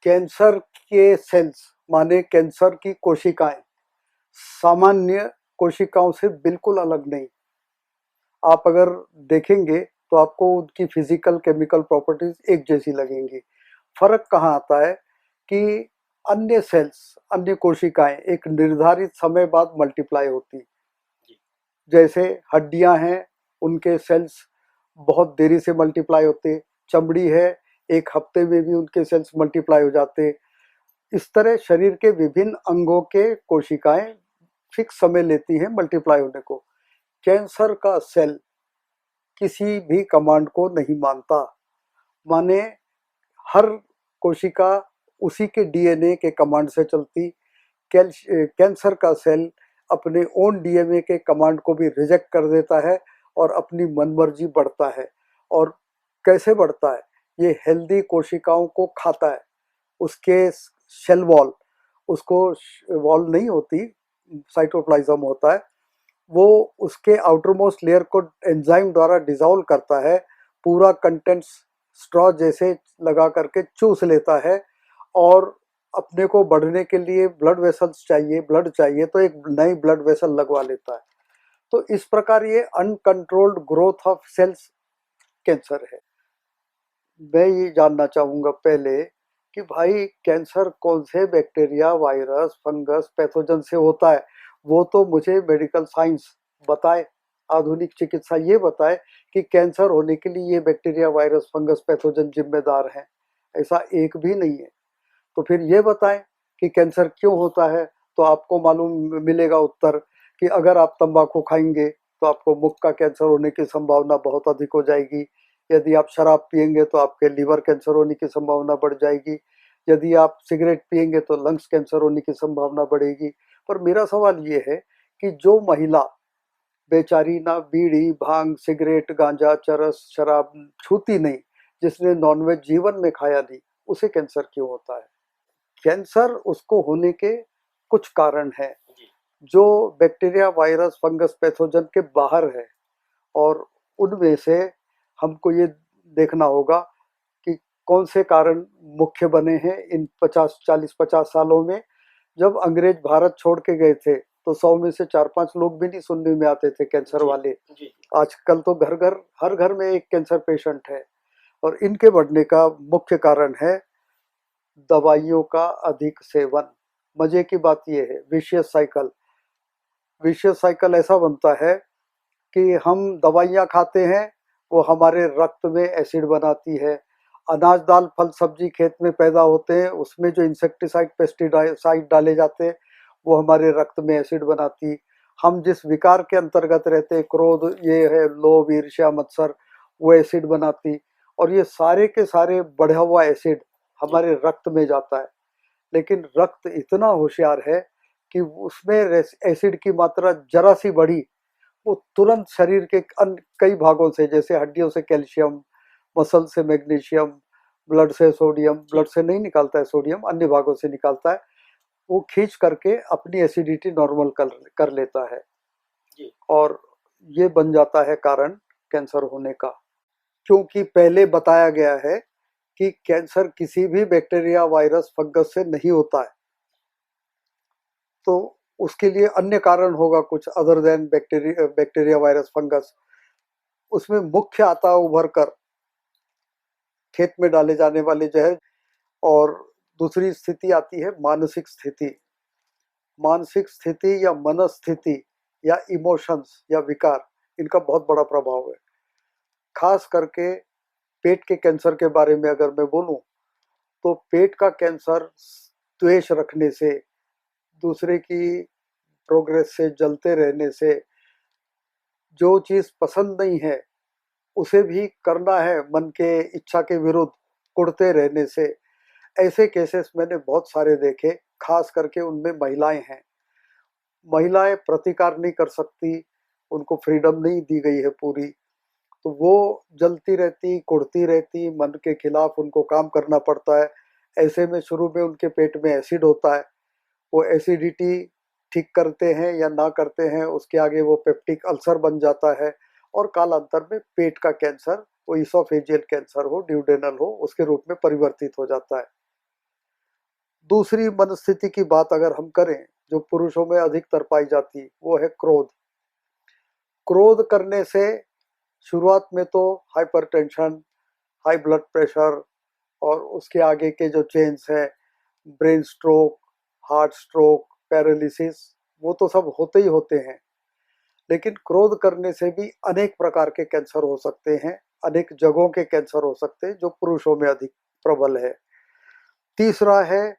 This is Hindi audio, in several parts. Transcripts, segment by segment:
कैंसर के सेल्स माने कैंसर की कोशिकाएं सामान्य कोशिकाओं से बिल्कुल अलग नहीं। आप अगर देखेंगे तो आपको उनकी फिजिकल केमिकल प्रॉपर्टीज एक जैसी लगेंगी। फर्क कहाँ आता है कि अन्य सेल्स, अन्य कोशिकाएं एक निर्धारित समय बाद मल्टीप्लाई होती। जैसे हड्डियां हैं, उनके सेल्स बहुत देरी से मल्टीप्लाई होते। चमड़ी है, एक हफ्ते में भी उनके सेल्स मल्टीप्लाई हो जाते। इस तरह शरीर के विभिन्न अंगों के कोशिकाएं फिक्स समय लेती हैं मल्टीप्लाई होने को। कैंसर का सेल किसी भी कमांड को नहीं मानता, माने हर कोशिका उसी के डीएनए के कमांड से चलती। कैंसर का सेल अपने ओन डीएनए के कमांड को भी रिजेक्ट कर देता है और अपनी मनमर्जी बढ़ता है। और कैसे बढ़ता है? ये हेल्दी कोशिकाओं को खाता है। उसके शेल वॉल, उसको वॉल नहीं होती, साइटोप्लाज्म होता है, वो उसके आउटर मोस्ट लेयर को एंजाइम द्वारा डिसॉल्व करता है। पूरा कंटेंट्स स्ट्रॉ जैसे लगा करके चूस लेता है और अपने को बढ़ने के लिए ब्लड वेसल्स चाहिए, ब्लड चाहिए, तो एक नई ब्लड वेसल लगवा लेता है। तो इस प्रकार ये uncontrolled growth of cells cancer है। मैं ये जानना चाहूँगा पहले कि भाई कैंसर कौन से बैक्टीरिया, वायरस, फंगस, पैथोजन से होता है? वो तो मुझे मेडिकल साइंस बताए, आधुनिक चिकित्सा ये बताए कि कैंसर होने के लिए ये बैक्टीरिया, वायरस, फंगस, पैथोजन जिम्मेदार हैं। ऐसा एक भी नहीं है। तो फिर ये बताएं कि कैंसर क्यों होता है। तो आपको मालूम मिलेगा उत्तर कि अगर आप तंबाकू खाएंगे तो आपको मुख का कैंसर होने की संभावना बहुत अधिक हो जाएगी। यदि आप शराब पिएंगे तो आपके लीवर कैंसर होने की संभावना बढ़ जाएगी। यदि आप सिगरेट पिएंगे तो लंग्स कैंसर होने की संभावना बढ़ेगी। पर मेरा सवाल ये है कि जो महिला बेचारी ना बीड़ी, भांग, सिगरेट, गांजा, चरस, शराब छूती नहीं, जिसने नॉनवेज जीवन में खाया नहीं, उसे कैंसर क्यों होता है? कैंसर उसको होने के कुछ कारण हैं जो बैक्टीरिया, वायरस, फंगस, पैथोजन के बाहर है। और उनमें से हमको ये देखना होगा कि कौन से कारण मुख्य बने हैं इन 40-50 सालों में। जब अंग्रेज भारत छोड़ के गए थे तो 100 में से 4-5 लोग भी नहीं सुनने में आते थे कैंसर वाले। आजकल तो घर घर, हर घर में एक कैंसर पेशेंट है। और इनके बढ़ने का मुख्य कारण है दवाइयों का अधिक सेवन। मजे की बात यह है, विशियस साइकिल। विशियस साइकिल ऐसा बनता है कि हम दवाइयाँ खाते हैं, वो हमारे रक्त में एसिड बनाती है। अनाज, दाल, फल, सब्जी खेत में पैदा होते हैं, उसमें जो इंसेक्टिसाइड, पेस्टिसाइड डाले जाते हैं, वो हमारे रक्त में एसिड बनाती। हम जिस विकार के अंतर्गत रहते हैं, क्रोध, ये है लोभ, ईर्ष्या, मत्सर, वो एसिड बनाती। और ये सारे के सारे बढ़ा हुआ एसिड हमारे रक्त में जाता है। लेकिन रक्त इतना होशियार है कि उसमें एसिड की मात्रा जरा सी बढ़ी, वो तुरंत शरीर के अन्य कई भागों से, जैसे हड्डियों से कैल्शियम, मसल से मैग्नीशियम, ब्लड से सोडियम, ब्लड से नहीं निकालता है सोडियम, अन्य भागों से निकालता है, वो खींच करके अपनी एसिडिटी नॉर्मल कर लेता है। और ये बन जाता है कारण कैंसर होने का। क्योंकि पहले बताया गया है कि कैंसर किसी भी बैक्टीरिया, वायरस, फंगस से नहीं होता है, तो उसके लिए अन्य कारण होगा कुछ other than bacteria, virus, fungus. उसमें मुख्य आता है उभर कर खेत में डाले जाने वाले जहर। और दूसरी स्थिति आती है मानसिक स्थिति। मानसिक स्थिति या मनस्थिति या इमोशंस या विकार, इनका बहुत बड़ा प्रभाव है। खास करके पेट के कैंसर के बारे में अगर मैं बोलूं तो पेट का कैंसर द्वेष रखने से, दूसरे की प्रोग्रेस से जलते रहने से, जो चीज पसंद नहीं है उसे भी करना है मन के इच्छा के विरुद्ध कुढ़ते रहने से, ऐसे केसेस मैंने बहुत सारे देखे। खास करके उनमें महिलाएं हैं। महिलाएं प्रतिकार नहीं कर सकती, उनको फ्रीडम नहीं दी गई है पूरी, तो वो जलती रहती, कुढ़ती रहती, मन के खिलाफ उनको काम करना पड़ता है। ऐसे में शुरू में उनके पेट में एसिड होता है, वो एसिडिटी ठीक करते हैं या ना करते हैं, उसके आगे वो पेप्टिक अल्सर बन जाता है और कालांतर में पेट का कैंसर, वो इसोफेजियल कैंसर हो, ड्यूडेनल हो, उसके रूप में परिवर्तित हो जाता है। दूसरी मनस्थिति की बात अगर हम करें जो पुरुषों में अधिकतर पाई जाती वो है क्रोध। क्रोध करने से शुरुआत में तो हाइपरटेंशन, हाई ब्लड प्रेशर और उसके आगे के जो चेन्स है, brain stroke, heart stroke, paralysis, वो तो सब होते ही होते हैं। लेकिन क्रोध करने से भी अनेक प्रकार के कैंसर हो सकते हैं, अनेक जगहों के कैंसर हो सकते हैं जो पुरुषों में अधिक प्रबल है। तीसरा है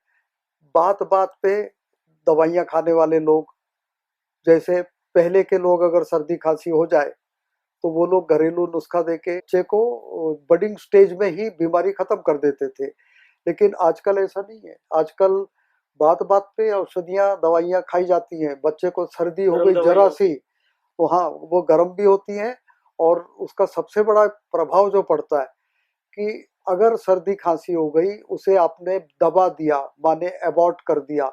बात बात पे दवाइयाँ खाने वाले लोग। जैसे पहले के लोग अगर सर्दी खांसी हो जाए तो वो लोग घरेलू नुस्खा देके बच्चे को बडिंग स्टेज में ही बीमारी खत्म कर देते थे। लेकिन आजकल ऐसा नहीं है। आजकल बात बात पे औषधियाँ दवाइयाँ खाई जाती हैं। बच्चे को सर्दी हो गई जरा सी तो हाँ, वो गर्म भी होती हैं और उसका सबसे बड़ा प्रभाव जो पड़ता है कि अगर सर्दी खांसी हो गई, उसे आपने दबा दिया, माने एबॉर्ट कर दिया।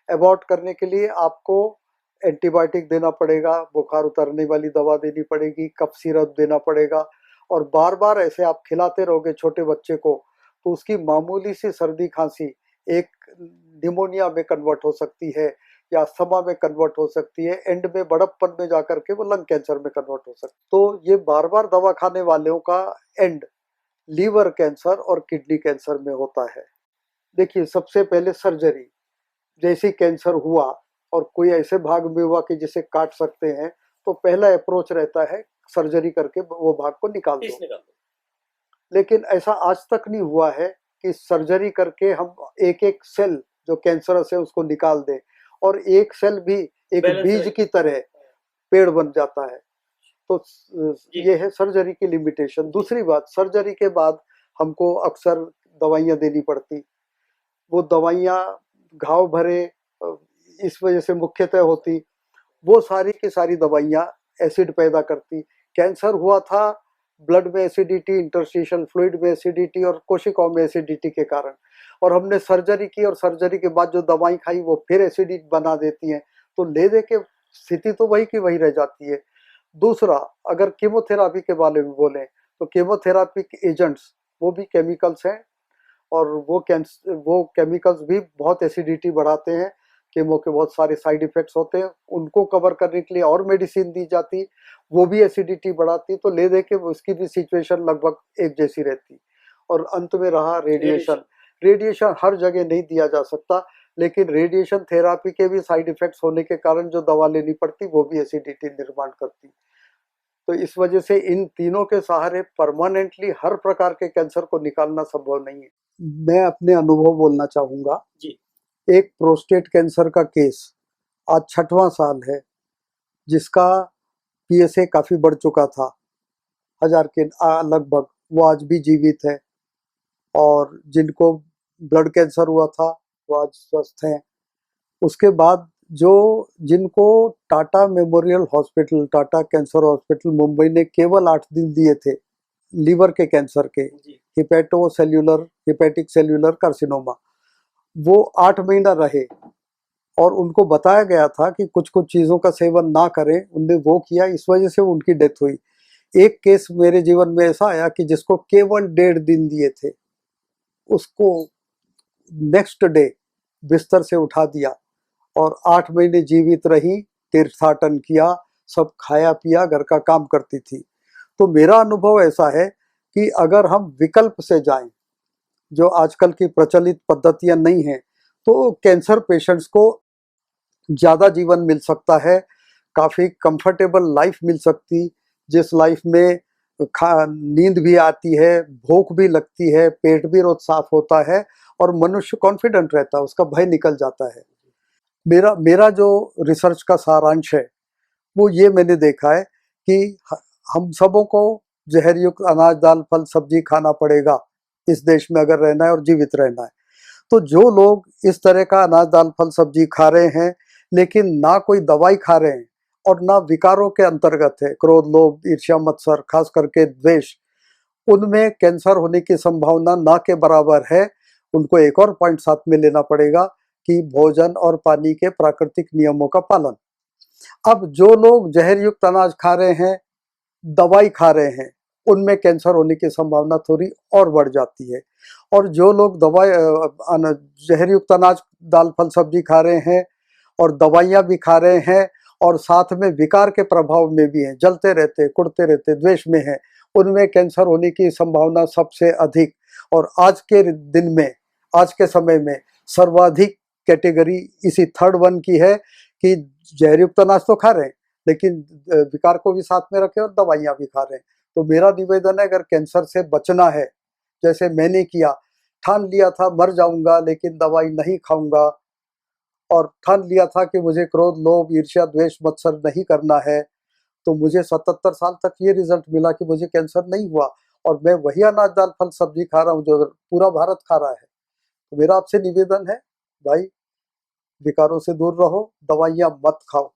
एबॉर्ट करने के लिए आपको एंटीबायोटिक देना पड़ेगा, बुखार उतरने वाली दवा देनी पड़ेगी, कफ सिरप देना पड़ेगा और बार बार ऐसे आप खिलाते रहोगे छोटे बच्चे को तो उसकी मामूली सी सर्दी खांसी एक निमोनिया में कन्वर्ट हो सकती है या अस्थमा में कन्वर्ट हो सकती है, एंड में बड़प्पन में जाकर के वो लंग कैंसर में कन्वर्ट हो सकती है। तो ये बार बार दवा खाने वालों का एंड लीवर कैंसर और किडनी कैंसर में होता है। देखिए, सबसे पहले सर्जरी। जैसे कैंसर हुआ और कोई ऐसे भाग में हुआ कि जिसे काट सकते हैं तो पहला अप्रोच रहता है सर्जरी करके वो भाग को निकाल दो। लेकिन ऐसा आज तक नहीं हुआ है कि सर्जरी करके हम एक एक सेल जो कैंसरस है उसको निकाल दें और एक सेल भी एक बीज की तरह पेड़ बन जाता है। तो ये है सर्जरी की लिमिटेशन। दूसरी बात, सर्जरी के बाद हमको अक्सर दवाइयाँ देनी पड़ती। वो दवाइयाँ घाव भरे इस वजह से मुख्यतः होती। वो सारी की सारी दवाइयाँ एसिड पैदा करती। कैंसर हुआ था ब्लड में एसिडिटी, इंटरस्टिशियल फ्लूइड में एसिडिटी और कोशिकाओं में एसिडिटी के कारण, और हमने सर्जरी की और सर्जरी के बाद जो दवाई खाई वो फिर एसिडिटी बना देती हैं। तो ले दे के स्थिति तो वही की वही रह जाती है। दूसरा, अगर कीमोथेरापी के बारे में बोलें तो कीमोथेरापिक एजेंट्स वो भी केमिकल्स हैं और वो केमिकल्स भी बहुत एसिडिटी बढ़ाते हैं। कीमो के बहुत सारे साइड इफेक्ट्स होते हैं, उनको कवर करने के लिए और मेडिसिन दी जाती, वो भी एसिडिटी बढ़ाती। तो ले दे के उसकी भी सिचुएशन लगभग एक जैसी रहती। और अंत में रहा रेडिएशन। रेडिएशन हर जगह नहीं दिया जा सकता, लेकिन रेडिएशन थेरापी के भी साइड इफेक्ट्स होने के कारण जो दवा लेनी पड़ती वो भी एसिडिटी निर्माण करती। तो इस वजह से इन तीनों के सहारे परमानेंटली हर प्रकार के कैंसर को निकालना संभव नहीं है। मैं अपने अनुभव बोलना चाहूंगा जी। एक प्रोस्टेट कैंसर का केस आज 6वां साल है जिसका पीएसए काफी बढ़ चुका था, 1000 के लगभग। वो आज भी जीवित है और जिनको ब्लड कैंसर हुआ था वो आज स्वस्थ हैं। उसके बाद जिनको Tata memorial hospital, Tata cancer hospital Mumbai ने केवल 8 दिन दिए थे लीवर के कैंसर के, हिपैटिक सेल्यूलर कार्सिनोमा, वो 8 महीना रहे और उनको बताया गया था कि कुछ कुछ चीज़ों का सेवन ना करें। उनने वो किया, इस वजह से उनकी डेथ हुई। एक केस मेरे जीवन में ऐसा आया कि जिसको केवल 1.5 दिन दिए थे, उसको नेक्स्ट डे बिस्तर से उठा दिया और 8 महीने जीवित रही, तीर्थाटन किया, सब खाया पिया, घर का काम करती थी। तो मेरा अनुभव ऐसा है कि अगर हम विकल्प से जाएं, जो आजकल की प्रचलित पद्धतियां नहीं हैं, तो कैंसर पेशेंट्स को ज़्यादा जीवन मिल सकता है, काफ़ी कंफर्टेबल लाइफ मिल सकती, जिस लाइफ में नींद भी आती है, भूख भी लगती है, पेट भी रोज साफ होता है और मनुष्य कॉन्फिडेंट रहता है, उसका भय निकल जाता है। मेरा जो रिसर्च का सारांश है वो ये मैंने देखा है कि हम सबों को जहर युक्त अनाज, दाल, फल, सब्जी खाना पड़ेगा इस देश में अगर रहना है और जीवित रहना है। तो जो लोग इस तरह का अनाज, दाल, फल, सब्जी खा रहे हैं लेकिन ना कोई दवाई खा रहे हैं और ना विकारों के अंतर्गत है, क्रोध, लोभ, ईर्ष्या, मत्सर, खास करके द्वेष, उनमें कैंसर होने की संभावना ना के बराबर है। उनको एक और पॉइंट साथ में लेना पड़ेगा कि भोजन और पानी के प्राकृतिक नियमों का पालन। अब जो लोग जहर युक्त अनाज खा रहे हैं, दवाई खा रहे हैं, उनमें कैंसर होने की संभावना थोड़ी और बढ़ जाती है। और जो लोग जहर युक्त अनाज, दाल, फल, सब्जी खा रहे हैं और दवाइयाँ भी खा रहे हैं और साथ में विकार के प्रभाव में भी हैं, जलते रहते, कुड़ते रहते, द्वेष में हैं, उनमें कैंसर होने की संभावना सबसे अधिक। और आज के दिन में, आज के समय में सर्वाधिक कैटेगरी इसी थर्ड वन की है कि जहर युक्त अनाज तो खा रहे हैं लेकिन विकार को भी साथ में रखे और दवाइयाँ भी खा रहे हैं। तो मेरा निवेदन है, अगर कैंसर से बचना है, जैसे मैंने किया, ठान लिया था मर जाऊंगा लेकिन दवाई नहीं खाऊंगा, और ठान लिया था कि मुझे क्रोध, लोभ, ईर्ष्या, द्वेष, मत्सर नहीं करना है, तो मुझे 77 साल तक ये रिजल्ट मिला कि मुझे कैंसर नहीं हुआ। और मैं वही अनाज, दाल, फल, सब्जी खा रहा हूँ जो पूरा भारत खा रहा है। तो मेरा आपसे निवेदन है, भाई विकारों से दूर रहो, दवाइयाँ मत खाओ।